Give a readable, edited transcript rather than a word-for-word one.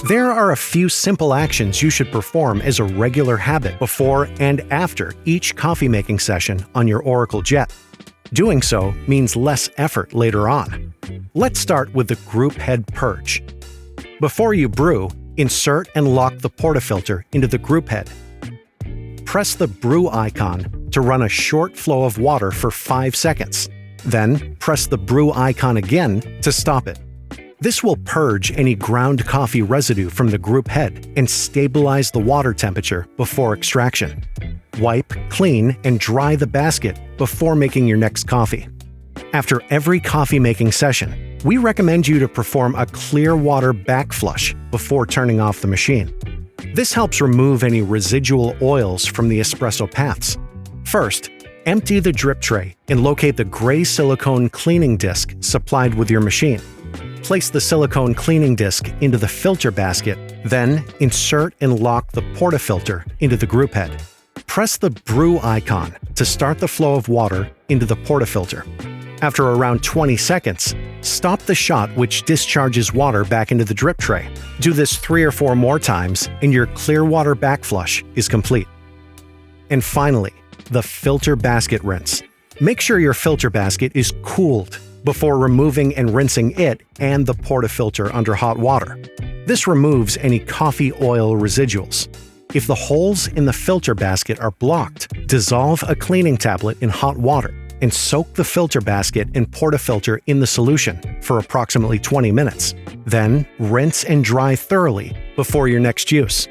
There are a few simple actions you should perform as a regular habit before and after each coffee-making session on your Oracle Jet. Doing so means less effort later on. Let's start with the group head purge. Before you brew, insert and lock the portafilter into the group head. Press the brew icon to run a short flow of water for 5 seconds. Then, press the brew icon again to stop it. This will purge any ground coffee residue from the group head and stabilize the water temperature before extraction. Wipe, clean, and dry the basket before making your next coffee. After every coffee-making session, we recommend you to perform a clear water backflush before turning off the machine. This helps remove any residual oils from the espresso paths. First, empty the drip tray and locate the gray silicone cleaning disc supplied with your machine. Place the silicone cleaning disc into the filter basket, then insert and lock the portafilter into the group head. Press the brew icon to start the flow of water into the portafilter. After around 20 seconds, stop the shot which discharges water back into the drip tray. Do this 3 or 4 more times and your clear water backflush is complete. And finally, the filter basket rinse. Make sure your filter basket is cooled before removing and rinsing it and the portafilter under hot water. This removes any coffee oil residuals. If the holes in the filter basket are blocked, dissolve a cleaning tablet in hot water and soak the filter basket and portafilter in the solution for approximately 20 minutes. Then, rinse and dry thoroughly before your next use.